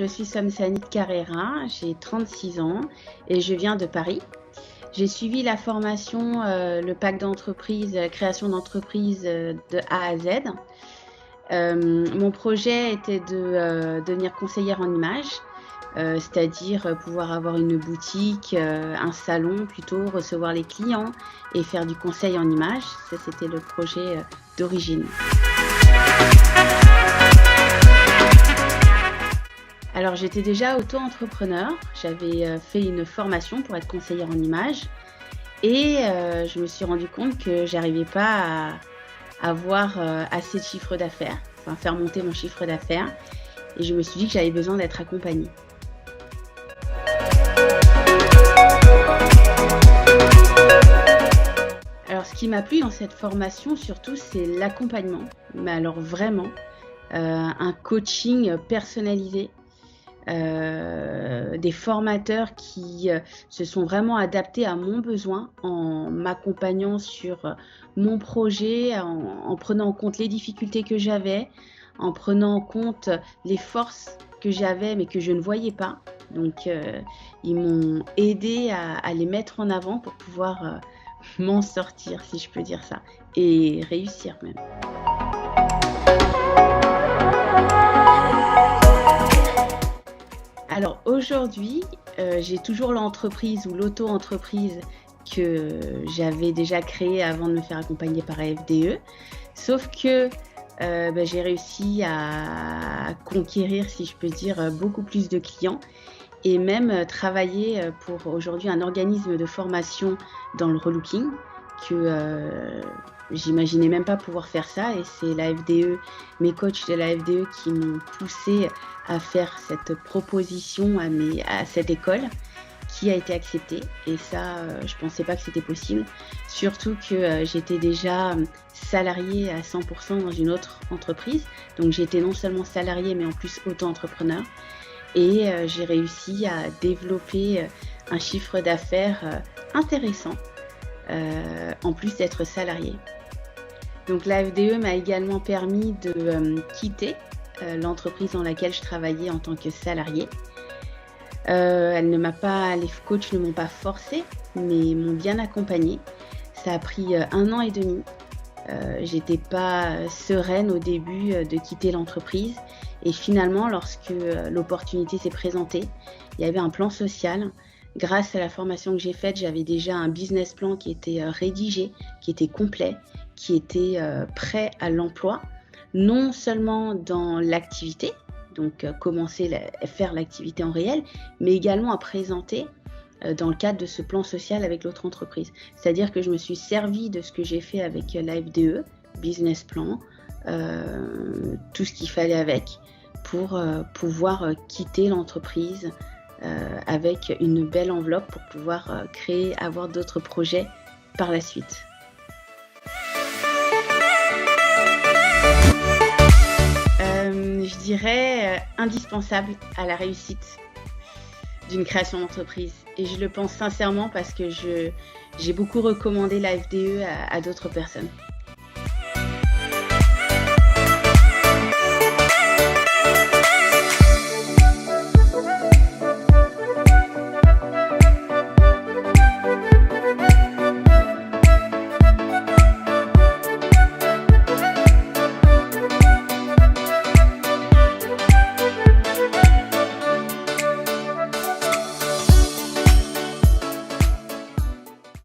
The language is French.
je suis Samsanit Carrera, j'ai 36 ans et je viens de Paris. J'ai suivi la formation, le pack d'entreprise, création d'entreprise de A à Z. Mon projet était de devenir conseillère en images, c'est-à-dire pouvoir avoir une boutique, un salon plutôt, recevoir les clients et faire du conseil en images. Ça, c'était le projet d'origine. Alors, j'étais déjà auto-entrepreneur. J'avais fait une formation pour être conseillère en images et je me suis rendu compte que j'arrivais pas à avoir assez de chiffre d'affaires, enfin faire monter mon chiffre d'affaires. Et je me suis dit que j'avais besoin d'être accompagnée. Alors, ce qui m'a plu dans cette formation, surtout, c'est l'accompagnement. Mais alors vraiment, un coaching personnalisé. Des formateurs qui se sont vraiment adaptés à mon besoin en m'accompagnant sur mon projet, en prenant en compte les difficultés que j'avais, en prenant en compte les forces que j'avais mais que je ne voyais pas. Donc ils m'ont aidé à les mettre en avant pour pouvoir m'en sortir, si je peux dire ça, et réussir même. Alors aujourd'hui, j'ai toujours l'entreprise ou l'auto-entreprise que j'avais déjà créée avant de me faire accompagner par AFDE. Sauf que j'ai réussi à conquérir, si je peux dire, beaucoup plus de clients et même travailler pour aujourd'hui un organisme de formation dans le relooking que j'imaginais même pas pouvoir faire ça, et c'est l'AFDE, mes coachs de l'AFDE qui m'ont poussé à faire cette proposition à cette école qui a été acceptée, et ça je pensais pas que c'était possible, surtout que j'étais déjà salariée à 100% dans une autre entreprise, donc j'étais non seulement salariée mais en plus auto-entrepreneur, et j'ai réussi à développer un chiffre d'affaires intéressant en plus d'être salariée. Donc l'AFDE m'a également permis de quitter l'entreprise dans laquelle je travaillais en tant que salariée. Les coachs ne m'ont pas forcée, mais m'ont bien accompagnée. Ça a pris 1 an et demi. J'étais pas sereine au début de quitter l'entreprise, et finalement, lorsque l'opportunité s'est présentée, il y avait un plan social. Grâce à la formation que j'ai faite, j'avais déjà un business plan qui était rédigé, qui était complet, qui était prêt à l'emploi, non seulement dans l'activité, donc faire l'activité en réel, mais également à présenter dans le cadre de ce plan social avec l'autre entreprise. C'est-à-dire que je me suis servie de ce que j'ai fait avec l'AFDE, business plan, tout ce qu'il fallait avec pour pouvoir quitter l'entreprise avec une belle enveloppe pour pouvoir avoir d'autres projets par la suite. Je dirais indispensable à la réussite d'une création d'entreprise, et je le pense sincèrement parce que j'ai beaucoup recommandé l'AFDE à d'autres personnes.